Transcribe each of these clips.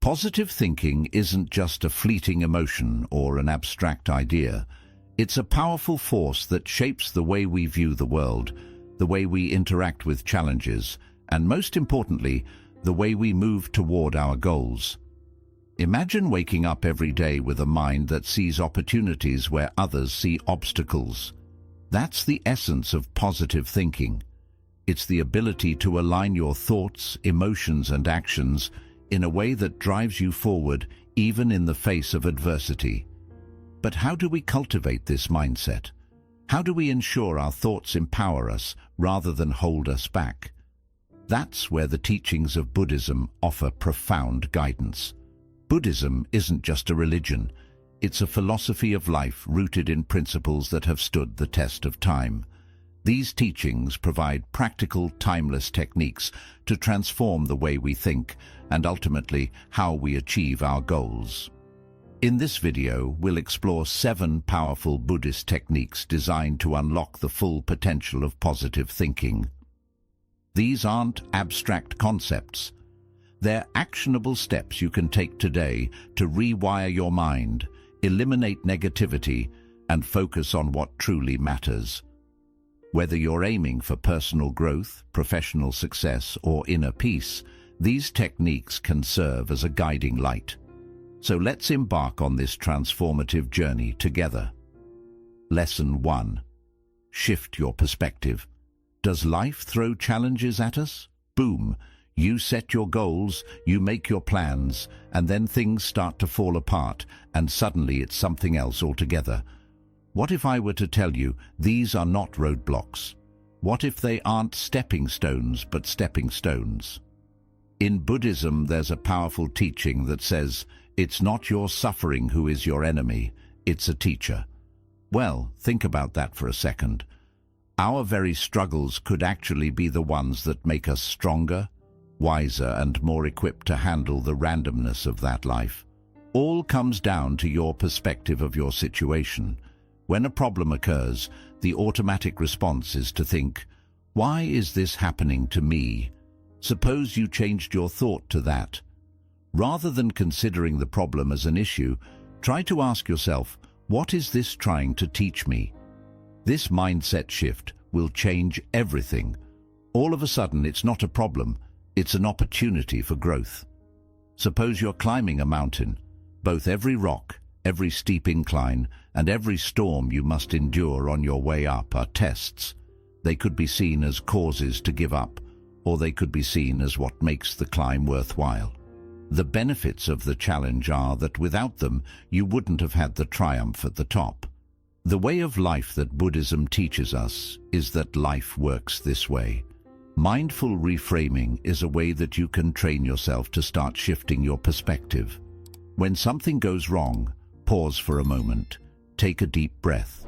Positive thinking isn't just a fleeting emotion or an abstract idea. It's a powerful force that shapes the way we view the world, the way we interact with challenges, and most importantly, the way we move toward our goals. Imagine waking up every day with a mind that sees opportunities where others see obstacles. That's the essence of positive thinking. It's the ability to align your thoughts, emotions, and actions in a way that drives you forward even in the face of adversity. But how do we cultivate this mindset? How do we ensure our thoughts empower us rather than hold us back? That's where the teachings of Buddhism offer profound guidance. Buddhism isn't just a religion. It's a philosophy of life rooted in principles that have stood the test of time. These teachings provide practical, timeless techniques to transform the way we think and ultimately how we achieve our goals. In this video, we'll explore 7 powerful Buddhist techniques designed to unlock the full potential of positive thinking. These aren't abstract concepts. They're actionable steps you can take today to rewire your mind, eliminate negativity, and focus on what truly matters. Whether you're aiming for personal growth, professional success, or inner peace, these techniques can serve as a guiding light. So let's embark on this transformative journey together. Lesson 1. Shift your perspective. Does life throw challenges at us? Boom! You set your goals, you make your plans, and then things start to fall apart, and suddenly it's something else altogether. What if I were to tell you these are not roadblocks? What if they aren't stepping stones but stepping stones? In Buddhism, there's a powerful teaching that says, it's not your suffering who is your enemy, it's a teacher. Well, think about that for a second. Our very struggles could actually be the ones that make us stronger, wiser, and more equipped to handle the randomness of that life. All comes down to your perspective of your situation. When a problem occurs, the automatic response is to think, why is this happening to me? Suppose you changed your thought to that. Rather than considering the problem as an issue, try to ask yourself, what is this trying to teach me? This mindset shift will change everything. All of a sudden, it's not a problem, it's an opportunity for growth. Suppose you're climbing a mountain. Both every rock, every steep incline, and every storm you must endure on your way up are tests. They could be seen as causes to give up, or they could be seen as what makes the climb worthwhile. The benefits of the challenge are that without them, you wouldn't have had the triumph at the top. The way of life that Buddhism teaches us is that life works this way. Mindful reframing is a way that you can train yourself to start shifting your perspective. When something goes wrong, pause for a moment. Take a deep breath.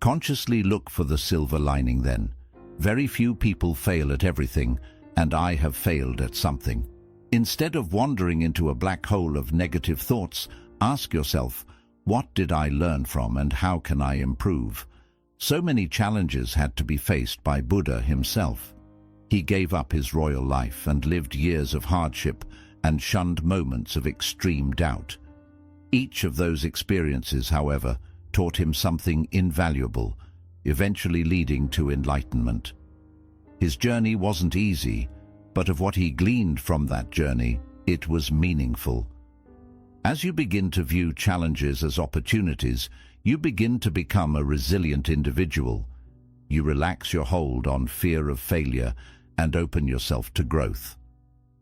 Consciously look for the silver lining then. Very few people fail at everything, and I have failed at something. Instead of wandering into a black hole of negative thoughts, ask yourself, what did I learn from and how can I improve? So many challenges had to be faced by Buddha himself. He gave up his royal life and lived years of hardship and shunned moments of extreme doubt. Each of those experiences, however, taught him something invaluable, eventually leading to enlightenment. His journey wasn't easy, but of what he gleaned from that journey, it was meaningful. As you begin to view challenges as opportunities, you begin to become a resilient individual. You relax your hold on fear of failure and open yourself to growth.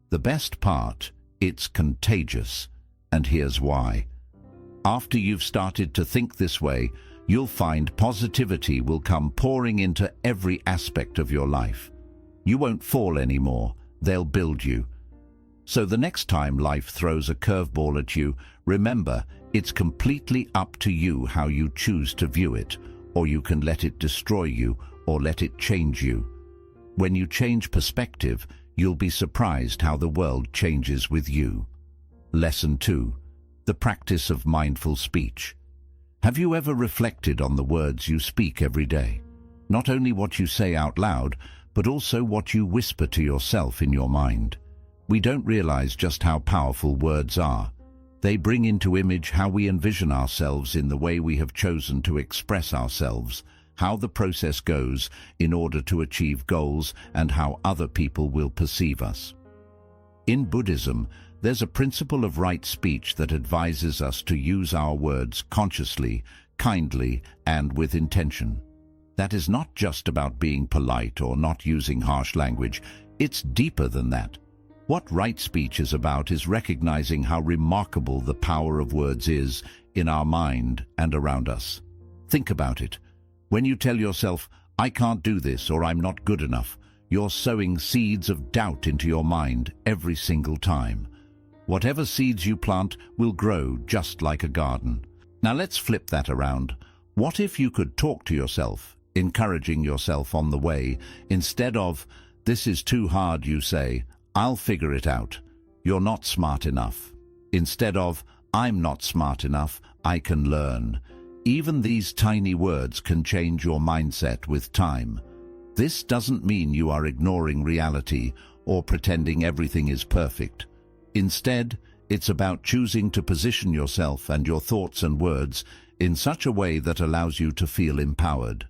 The best part, it's contagious, and here's why. After you've started to think this way, you'll find positivity will come pouring into every aspect of your life. You won't fall anymore, they'll build you. So the next time life throws a curveball at you, remember, it's completely up to you how you choose to view it, or you can let it destroy you or let it change you. When you change perspective, you'll be surprised how the world changes with you. Lesson 2. The practice of mindful speech. Have you ever reflected on the words you speak every day? Not only what you say out loud, but also what you whisper to yourself in your mind. We don't realize just how powerful words are. They bring into image how we envision ourselves in the way we have chosen to express ourselves, how the process goes in order to achieve goals, and how other people will perceive us. In Buddhism, there's a principle of right speech that advises us to use our words consciously, kindly, and with intention. That is not just about being polite or not using harsh language. It's deeper than that. What right speech is about is recognizing how remarkable the power of words is in our mind and around us. Think about it. When you tell yourself, "I can't do this," or "I'm not good enough," you're sowing seeds of doubt into your mind every single time. Whatever seeds you plant will grow just like a garden. Now let's flip that around. What if you could talk to yourself, encouraging yourself on the way? Instead of, "This is too hard," you say, "I'll figure it out." "You're not smart enough." Instead of, "I'm not smart enough, I can learn." Even these tiny words can change your mindset with time. This doesn't mean you are ignoring reality or pretending everything is perfect. Instead, it's about choosing to position yourself and your thoughts and words in such a way that allows you to feel empowered.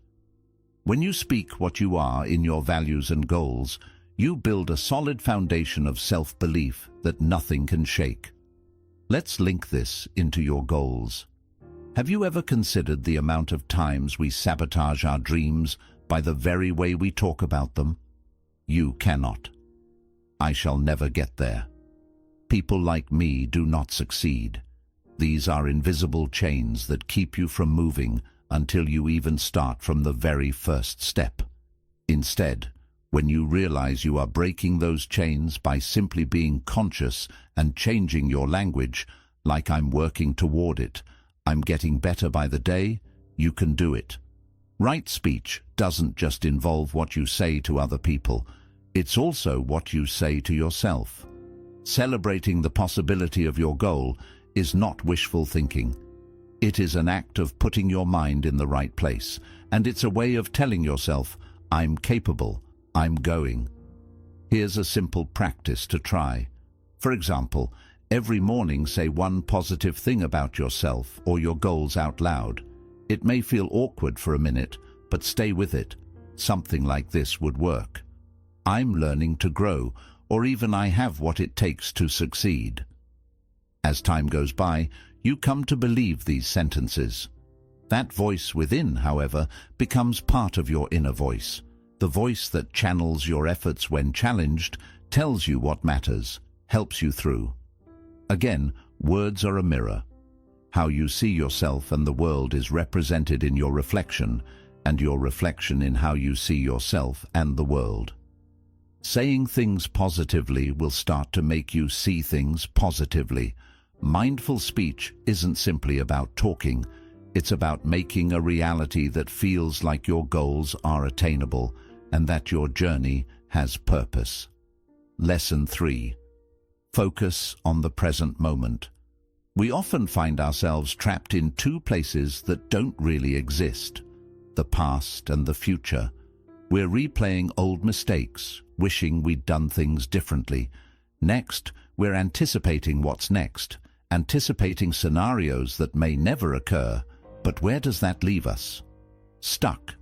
When you speak what you are in your values and goals, you build a solid foundation of self-belief that nothing can shake. Let's link this into your goals. Have you ever considered the amount of times we sabotage our dreams by the very way we talk about them? "You cannot." "I shall never get there." "People like me do not succeed." These are invisible chains that keep you from moving until you even start from the very first step. Instead, when you realize you are breaking those chains by simply being conscious and changing your language, like "I'm working toward it," "I'm getting better by the day," you can do it. Right speech doesn't just involve what you say to other people, it's also what you say to yourself. Celebrating the possibility of your goal is not wishful thinking. It is an act of putting your mind in the right place, and it's a way of telling yourself, "I'm capable, I'm going." Here's a simple practice to try. For example, every morning say one positive thing about yourself or your goals out loud. It may feel awkward for a minute, but stay with it. Something like this would work. "I'm learning to grow," or even "I have what it takes to succeed." As time goes by, you come to believe these sentences. That voice within, however, becomes part of your inner voice. The voice that channels your efforts when challenged, tells you what matters, helps you through. Again, words are a mirror. How you see yourself and the world is represented in your reflection, and your reflection in how you see yourself and the world. Saying things positively will start to make you see things positively. Mindful speech isn't simply about talking. It's about making a reality that feels like your goals are attainable and that your journey has purpose. Lesson 3. Focus on the present moment. We often find ourselves trapped in two places that don't really exist: the past and the future. We're replaying old mistakes, wishing we'd done things differently. Next, we're anticipating what's next, anticipating scenarios that may never occur. But where does that leave us? Stuck.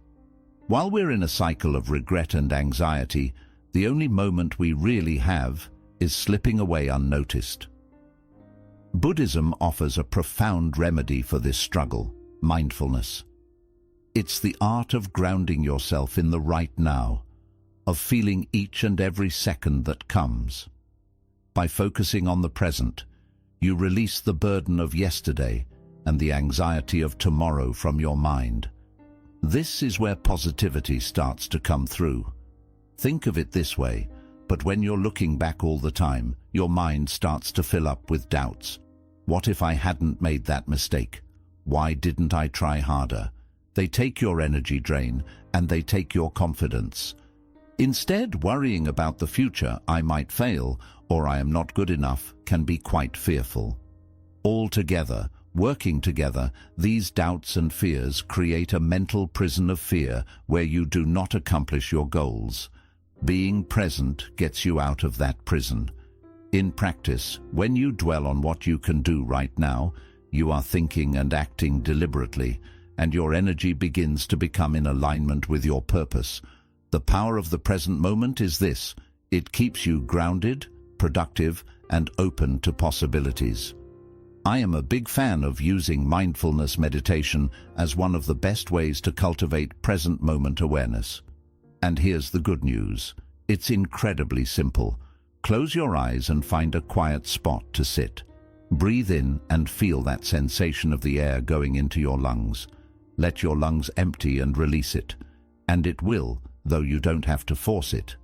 While we're in a cycle of regret and anxiety, the only moment we really have is slipping away unnoticed. Buddhism offers a profound remedy for this struggle: mindfulness. It's the art of grounding yourself in the right now, of feeling each and every second that comes. By focusing on the present, you release the burden of yesterday and the anxiety of tomorrow from your mind. This is where positivity starts to come through. Think of it this way: but when you're looking back all the time, your mind starts to fill up with doubts. What if I hadn't made that mistake? Why didn't I try harder? They take your energy drain, and they take your confidence. Instead, worrying about the future, "I might fail," or "I am not good enough," can be quite fearful. Altogether, working together, these doubts and fears create a mental prison of fear where you do not accomplish your goals. Being present gets you out of that prison. In practice, when you dwell on what you can do right now, you are thinking and acting deliberately, and your energy begins to become in alignment with your purpose. The power of the present moment is this: it keeps you grounded, productive, and open to possibilities. I am a big fan of using mindfulness meditation as one of the best ways to cultivate present moment awareness. And here's the good news. It's incredibly simple. Close your eyes and find a quiet spot to sit. Breathe in and feel that sensation of the air going into your lungs. Let your lungs empty and release it. And it will, though you don't have to force it.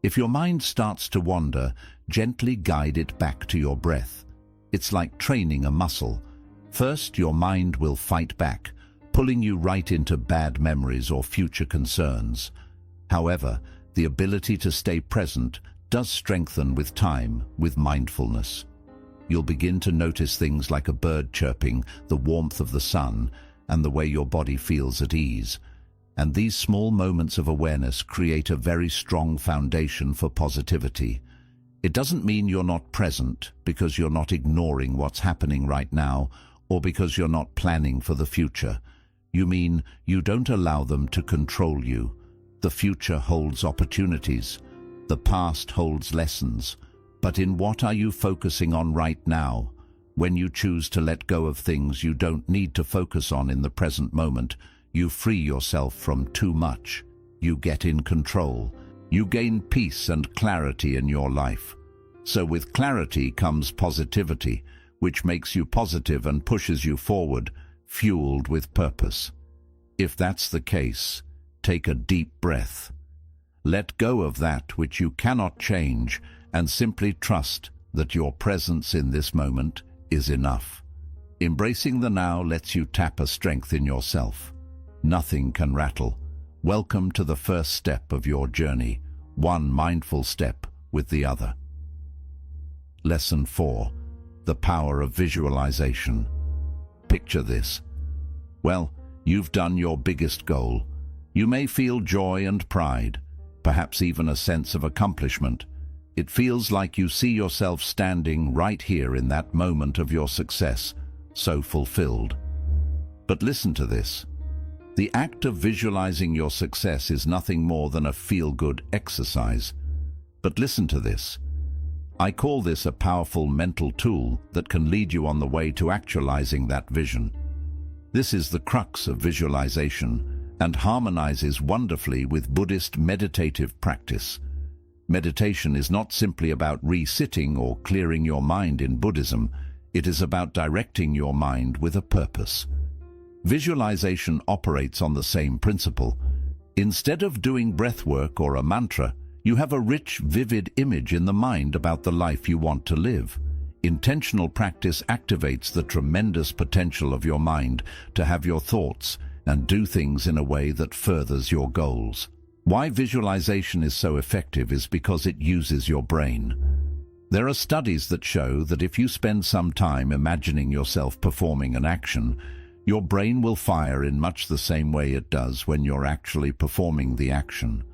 If your mind starts to wander, gently guide it back to your breath. It's like training a muscle. First, your mind will fight back, pulling you right into bad memories or future concerns. However, the ability to stay present does strengthen with time, with mindfulness. You'll begin to notice things like a bird chirping, the warmth of the sun, and the way your body feels at ease. And these small moments of awareness create a very strong foundation for positivity. It doesn't mean you're not present because you're not ignoring what's happening right now or because you're not planning for the future. You mean you don't allow them to control you. The future holds opportunities. The past holds lessons. But in what are you focusing on right now? When you choose to let go of things you don't need to focus on in the present moment, you free yourself from too much. You get in control. You gain peace and clarity in your life. So with clarity comes positivity, which makes you positive and pushes you forward, fueled with purpose. If that's the case, take a deep breath. Let go of that which you cannot change and simply trust that your presence in this moment is enough. Embracing the now lets you tap a strength in yourself. Nothing can rattle. Welcome to the first step of your journey, one mindful step with the other. Lesson 4. The power of visualization. Picture this. Well, you've done your biggest goal. You may feel joy and pride, perhaps even a sense of accomplishment. It feels like you see yourself standing right here in that moment of your success, so fulfilled. But listen to this. The act of visualizing your success is nothing more than a feel-good exercise. But listen to this. I call this a powerful mental tool that can lead you on the way to actualizing that vision. This is the crux of visualization and harmonizes wonderfully with Buddhist meditative practice. Meditation is not simply about re-sitting or clearing your mind in Buddhism. It is about directing your mind with a purpose. Visualization operates on the same principle. Instead of doing breathwork or a mantra, you have a rich, vivid image in the mind about the life you want to live. Intentional practice activates the tremendous potential of your mind to have your thoughts and do things in a way that furthers your goals. Why visualization is so effective is because it uses your brain. There are studies that show that if you spend some time imagining yourself performing an action, your brain will fire in much the same way it does when you're actually performing the action.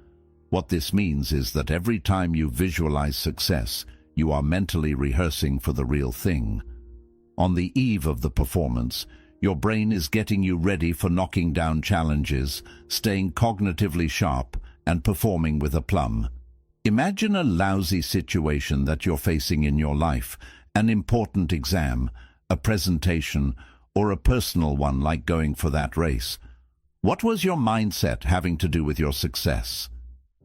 What this means is that every time you visualize success, you are mentally rehearsing for the real thing. On the eve of the performance, your brain is getting you ready for knocking down challenges, staying cognitively sharp, and performing with aplomb. Imagine a lousy situation that you're facing in your life, an important exam, a presentation, or a personal one like going for that race. What was your mindset having to do with your success?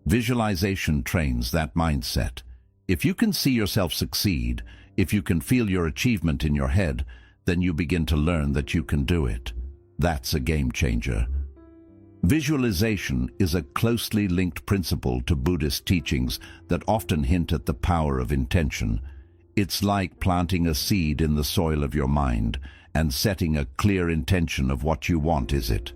Visualization trains that mindset. If you can see yourself succeed, if you can feel your achievement in your head, then you begin to learn that you can do it. That's a game changer. Visualization is a closely linked principle to Buddhist teachings that often hint at the power of intention. It's like planting a seed in the soil of your mind and setting a clear intention of what you want, is it?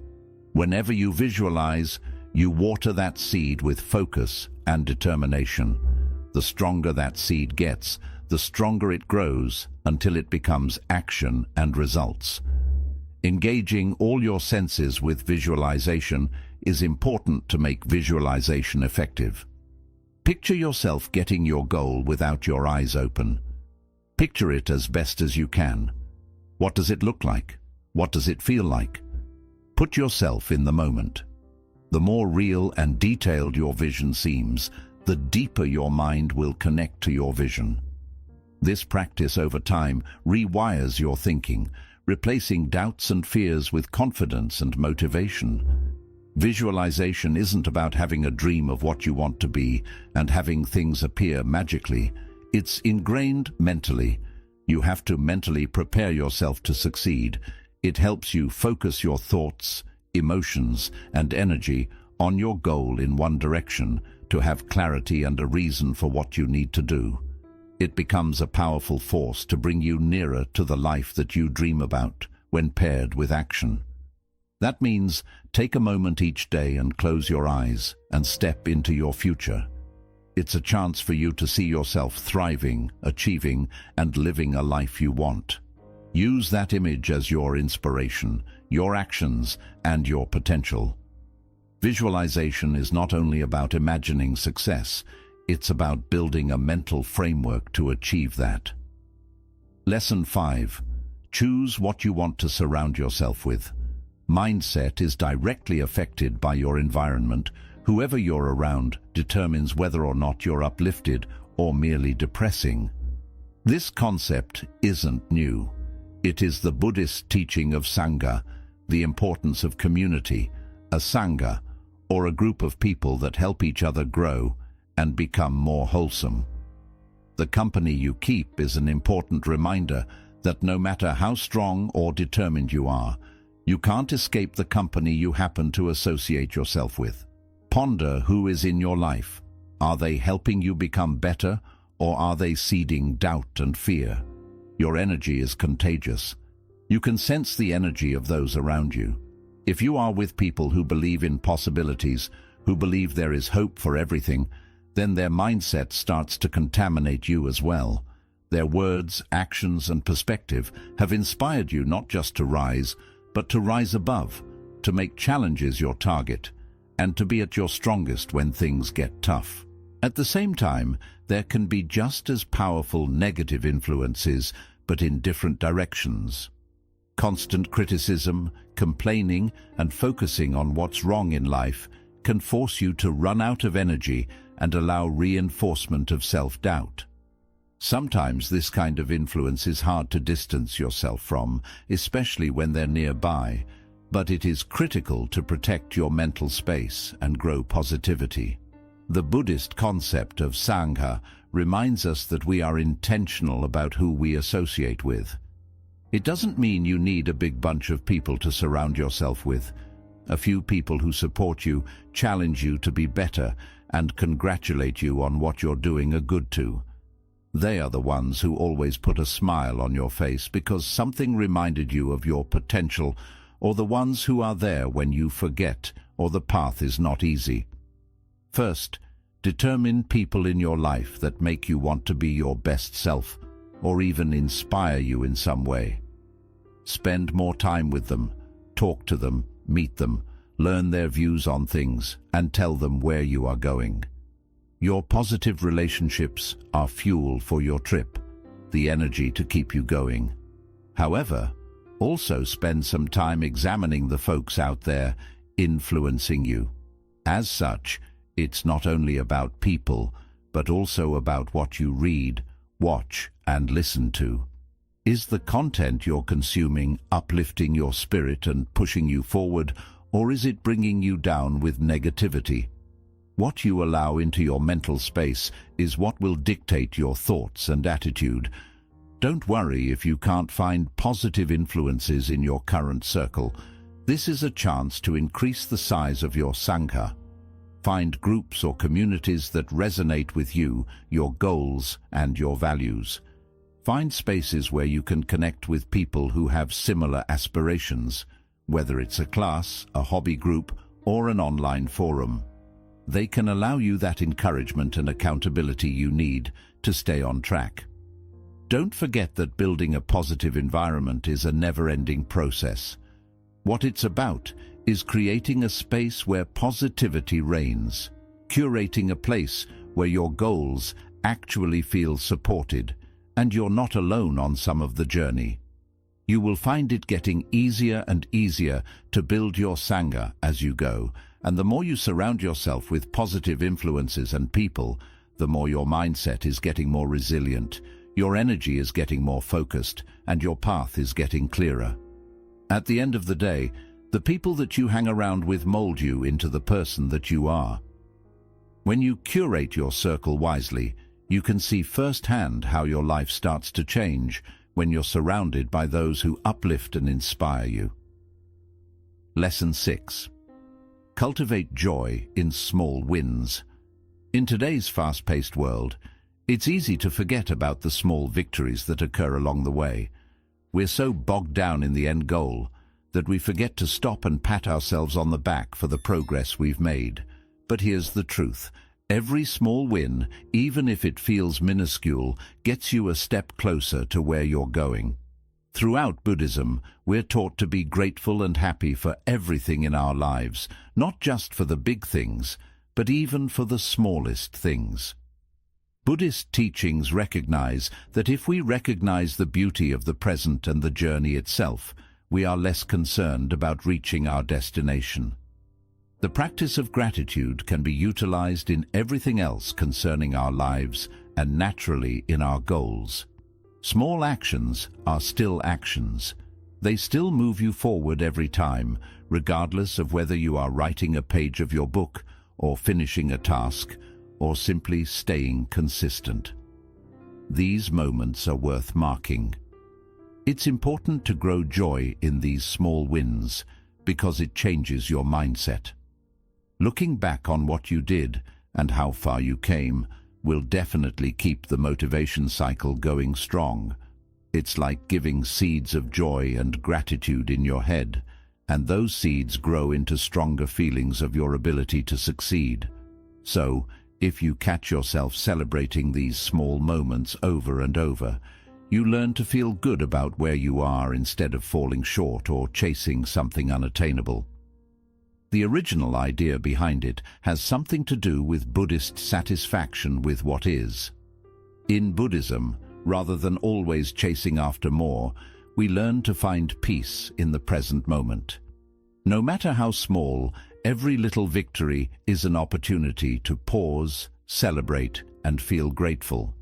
Whenever you visualize, you water that seed with focus and determination. The stronger that seed gets, the stronger it grows until it becomes action and results. Engaging all your senses with visualization is important to make visualization effective. Picture yourself getting your goal without your eyes open. Picture it as best as you can. What does it look like? What does it feel like? Put yourself in the moment. The more real and detailed your vision seems, the deeper your mind will connect to your vision. This practice over time rewires your thinking, replacing doubts and fears with confidence and motivation. Visualization isn't about having a dream of what you want to be and having things appear magically. It's ingrained mentally. You have to mentally prepare yourself to succeed. It helps you focus your thoughts, emotions, and energy on your goal in one direction to have clarity and a reason for what you need to do. It becomes a powerful force to bring you nearer to the life that you dream about when paired with action. That means take a moment each day and close your eyes and step into your future. It's a chance for you to see yourself thriving, achieving, and living a life you want. Use that image as your inspiration, your actions, and your potential. Visualization is not only about imagining success, it's about building a mental framework to achieve that. Lesson 5. Choose what you want to surround yourself with. Mindset is directly affected by your environment. Whoever you're around determines whether or not you're uplifted or merely depressing. This concept isn't new. It is the Buddhist teaching of Sangha, the importance of community, a Sangha, or a group of people that help each other grow and become more wholesome. The company you keep is an important reminder that no matter how strong or determined you are, you can't escape the company you happen to associate yourself with. Ponder who is in your life. Are they helping you become better, or are they seeding doubt and fear? Your energy is contagious. You can sense the energy of those around you. If you are with people who believe in possibilities, who believe there is hope for everything, then their mindset starts to contaminate you as well. Their words, actions, and perspective have inspired you not just to rise, but to rise above, to make challenges your target, and to be at your strongest when things get tough. At the same time, there can be just as powerful negative influences, but in different directions. Constant criticism, complaining, and focusing on what's wrong in life can force you to run out of energy and allow reinforcement of self-doubt. Sometimes this kind of influence is hard to distance yourself from, especially when they're nearby, but it is critical to protect your mental space and grow positivity. The Buddhist concept of Sangha reminds us that we are intentional about who we associate with. It doesn't mean you need a big bunch of people to surround yourself with. A few people who support you, challenge you to be better, and congratulate you on what you're doing are good too. They are the ones who always put a smile on your face because something reminded you of your potential, or the ones who are there when you forget or the path is not easy. First, determine people in your life that make you want to be your best self, or even inspire you in some way. Spend more time with them, talk to them, meet them, learn their views on things, and tell them where you are going. Your positive relationships are fuel for your trip, the energy to keep you going. However, also spend some time examining the folks out there influencing you. As such, it's not only about people, but also about what you read, watch, and listen to. Is the content you're consuming uplifting your spirit and pushing you forward, or is it bringing you down with negativity? What you allow into your mental space is what will dictate your thoughts and attitude. Don't worry if you can't find positive influences in your current circle. This is a chance to increase the size of your Sangha. Find groups or communities that resonate with you, your goals, and your values. Find spaces where you can connect with people who have similar aspirations, whether it's a class, a hobby group, or an online forum. They can allow you that encouragement and accountability you need to stay on track. Don't forget that building a positive environment is a never-ending process. What it's about is creating a space where positivity reigns, curating a place where your goals actually feel supported and you're not alone on some of the journey. You will find it getting easier and easier to build your Sangha as you go, and the more you surround yourself with positive influences and people, the more your mindset is getting more resilient, your energy is getting more focused, and your path is getting clearer. At the end of the day, the people that you hang around with mold you into the person that you are. When you curate your circle wisely, you can see firsthand how your life starts to change when you're surrounded by those who uplift and inspire you. Lesson 6. Cultivate joy in small wins. In today's fast-paced world, it's easy to forget about the small victories that occur along the way. We're so bogged down in the end goal that we forget to stop and pat ourselves on the back for the progress we've made. But here's the truth. Every small win, even if it feels minuscule, gets you a step closer to where you're going. Throughout Buddhism, we're taught to be grateful and happy for everything in our lives, not just for the big things, but even for the smallest things. Buddhist teachings recognize that if we recognize the beauty of the present and the journey itself, we are less concerned about reaching our destination. The practice of gratitude can be utilized in everything else concerning our lives and naturally in our goals. Small actions are still actions. They still move you forward every time, regardless of whether you are writing a page of your book or finishing a task or simply staying consistent. These moments are worth marking. It's important to grow joy in these small wins because it changes your mindset. Looking back on what you did and how far you came will definitely keep the motivation cycle going strong. It's like giving seeds of joy and gratitude in your head, and those seeds grow into stronger feelings of your ability to succeed. So, if you catch yourself celebrating these small moments over and over, you learn to feel good about where you are instead of falling short or chasing something unattainable. The original idea behind it has something to do with Buddhist satisfaction with what is. In Buddhism, rather than always chasing after more, we learn to find peace in the present moment. No matter how small, every little victory is an opportunity to pause, celebrate, and feel grateful.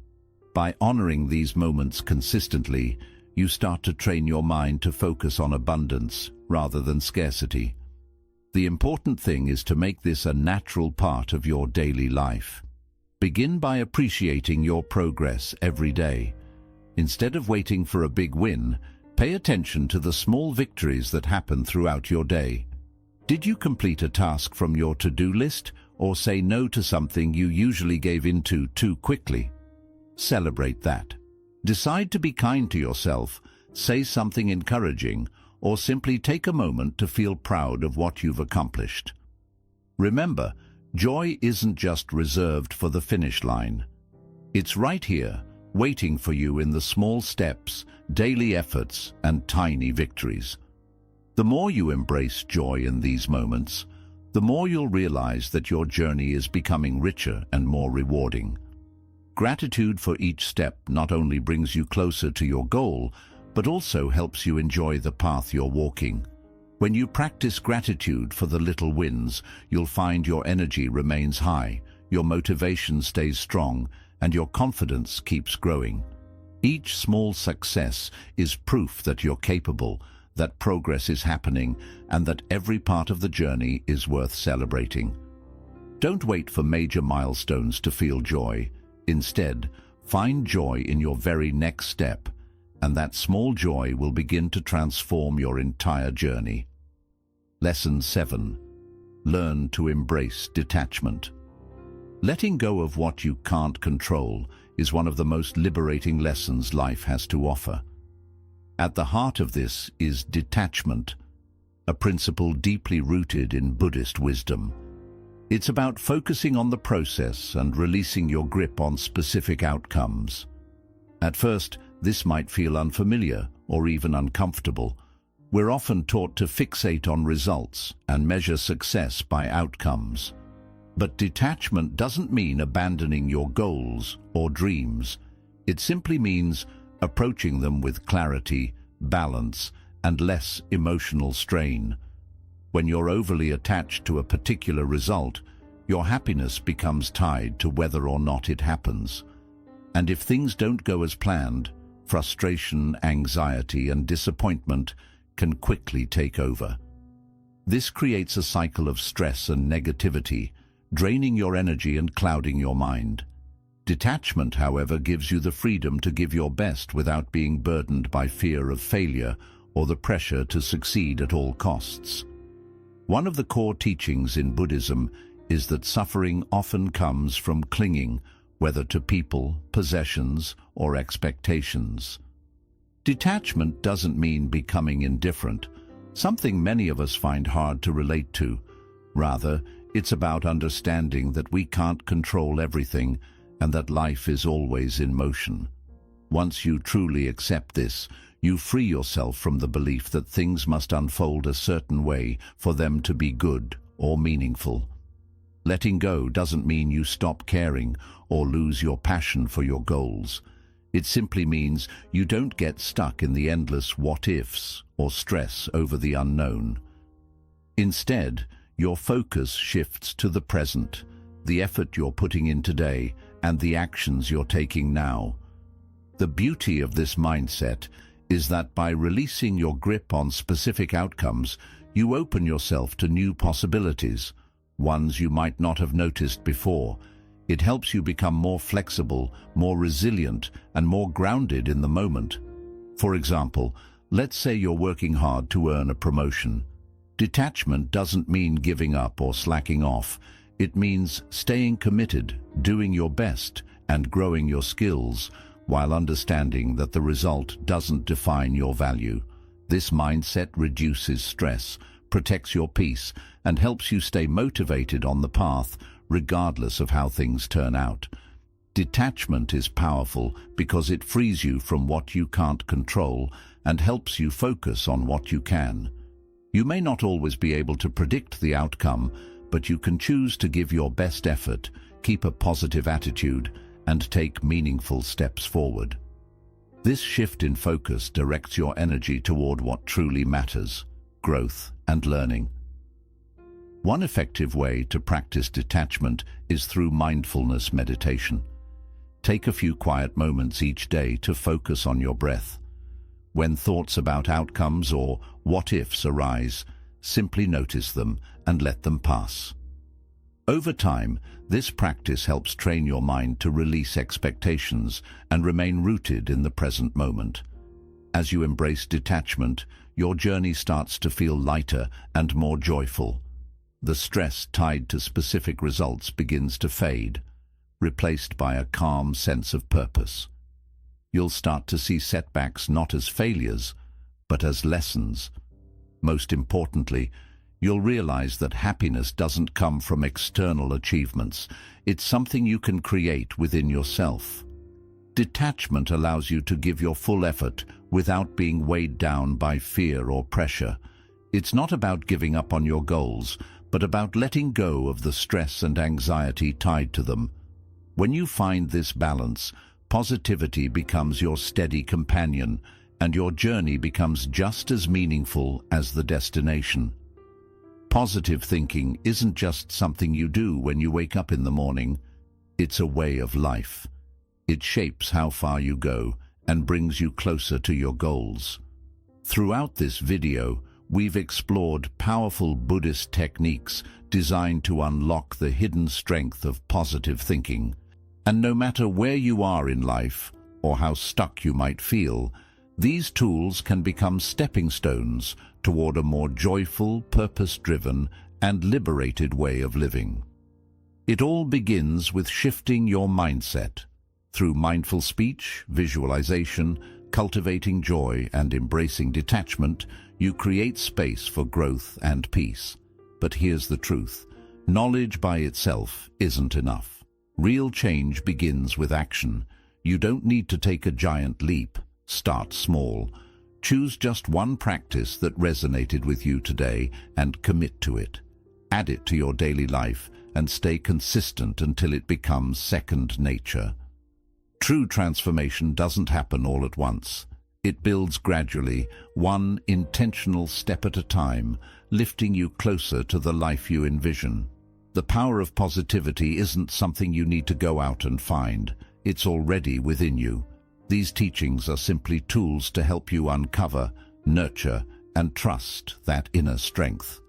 By honoring these moments consistently, you start to train your mind to focus on abundance rather than scarcity. The important thing is to make this a natural part of your daily life. Begin by appreciating your progress every day. Instead of waiting for a big win, pay attention to the small victories that happen throughout your day. Did you complete a task from your to-do list or say no to something you usually gave into too quickly? Celebrate that. Decide to be kind to yourself, say something encouraging, or simply take a moment to feel proud of what you've accomplished. Remember, joy isn't just reserved for the finish line. It's right here, waiting for you in the small steps, daily efforts, and tiny victories. The more you embrace joy in these moments, the more you'll realize that your journey is becoming richer and more rewarding. Gratitude for each step not only brings you closer to your goal, but also helps you enjoy the path you're walking. When you practice gratitude for the little wins, you'll find your energy remains high, your motivation stays strong, and your confidence keeps growing. Each small success is proof that you're capable, that progress is happening, and that every part of the journey is worth celebrating. Don't wait for major milestones to feel joy. Instead, find joy in your very next step, and that small joy will begin to transform your entire journey. Lesson 7. Learn to embrace detachment. Letting go of what you can't control is one of the most liberating lessons life has to offer. At the heart of this is detachment, a principle deeply rooted in Buddhist wisdom. It's about focusing on the process and releasing your grip on specific outcomes. At first, this might feel unfamiliar or even uncomfortable. We're often taught to fixate on results and measure success by outcomes. But detachment doesn't mean abandoning your goals or dreams. It simply means approaching them with clarity, balance, and less emotional strain. When you're overly attached to a particular result, your happiness becomes tied to whether or not it happens. And if things don't go as planned, frustration, anxiety, and disappointment can quickly take over. This creates a cycle of stress and negativity, draining your energy and clouding your mind. Detachment, however, gives you the freedom to give your best without being burdened by fear of failure or the pressure to succeed at all costs. One of the core teachings in Buddhism is that suffering often comes from clinging, whether to people, possessions, or expectations. Detachment doesn't mean becoming indifferent, something many of us find hard to relate to. Rather, it's about understanding that we can't control everything and that life is always in motion. Once you truly accept this, you free yourself from the belief that things must unfold a certain way for them to be good or meaningful. Letting go doesn't mean you stop caring or lose your passion for your goals. It simply means you don't get stuck in the endless what-ifs or stress over the unknown. Instead, your focus shifts to the present, the effort you're putting in today, and the actions you're taking now. The beauty of this mindset is that by releasing your grip on specific outcomes, you open yourself to new possibilities, ones you might not have noticed before. It helps you become more flexible, more resilient, and more grounded in the moment. For example, let's say you're working hard to earn a promotion. Detachment doesn't mean giving up or slacking off. It means staying committed, doing your best, and growing your skills, while understanding that the result doesn't define your value. This mindset reduces stress, protects your peace, and helps you stay motivated on the path, regardless of how things turn out. Detachment is powerful because it frees you from what you can't control and helps you focus on what you can. You may not always be able to predict the outcome, but you can choose to give your best effort, keep a positive attitude, and take meaningful steps forward. This shift in focus directs your energy toward what truly matters: growth and learning. One effective way to practice detachment is through mindfulness meditation. Take a few quiet moments each day to focus on your breath. When thoughts about outcomes or what-ifs arise, simply notice them and let them pass. Over time, this practice helps train your mind to release expectations and remain rooted in the present moment. As you embrace detachment, your journey starts to feel lighter and more joyful. The stress tied to specific results begins to fade, replaced by a calm sense of purpose. You'll start to see setbacks not as failures, but as lessons. Most importantly, you'll realize that happiness doesn't come from external achievements. It's something you can create within yourself. Detachment allows you to give your full effort without being weighed down by fear or pressure. It's not about giving up on your goals, but about letting go of the stress and anxiety tied to them. When you find this balance, positivity becomes your steady companion, and your journey becomes just as meaningful as the destination. Positive thinking isn't just something you do when you wake up in the morning. It's a way of life. It shapes how far you go and brings you closer to your goals. Throughout this video, we've explored powerful Buddhist techniques designed to unlock the hidden strength of positive thinking. And no matter where you are in life, or how stuck you might feel, these tools can become stepping stones toward a more joyful, purpose-driven, and liberated way of living. It all begins with shifting your mindset. Through mindful speech, visualization, cultivating joy, and embracing detachment, you create space for growth and peace. But here's the truth: knowledge by itself isn't enough. Real change begins with action. You don't need to take a giant leap. Start small. Choose just one practice that resonated with you today and commit to it. Add it to your daily life and stay consistent until it becomes second nature. True transformation doesn't happen all at once. It builds gradually, one intentional step at a time, lifting you closer to the life you envision. The power of positivity isn't something you need to go out and find. It's already within you. These teachings are simply tools to help you uncover, nurture, and trust that inner strength.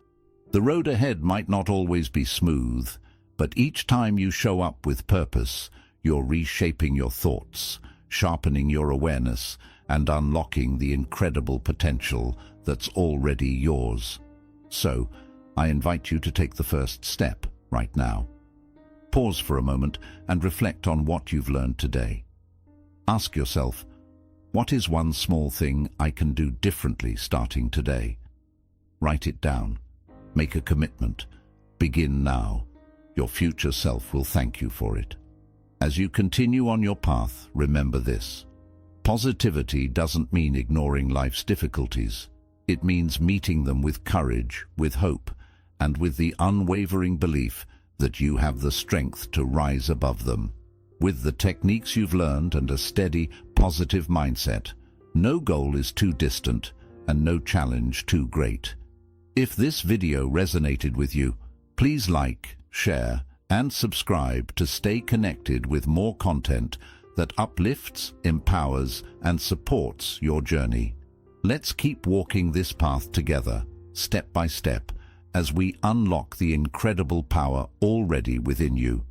The road ahead might not always be smooth, but each time you show up with purpose, you're reshaping your thoughts, sharpening your awareness, and unlocking the incredible potential that's already yours. So, I invite you to take the first step right now. Pause for a moment and reflect on what you've learned today. Ask yourself, what is one small thing I can do differently starting today? Write it down. Make a commitment. Begin now. Your future self will thank you for it. As you continue on your path, remember this. Positivity doesn't mean ignoring life's difficulties. It means meeting them with courage, with hope, and with the unwavering belief that you have the strength to rise above them. With the techniques you've learned and a steady, positive mindset, no goal is too distant and no challenge too great. If this video resonated with you, please like, share, and subscribe to stay connected with more content that uplifts, empowers, and supports your journey. Let's keep walking this path together, step by step, as we unlock the incredible power already within you.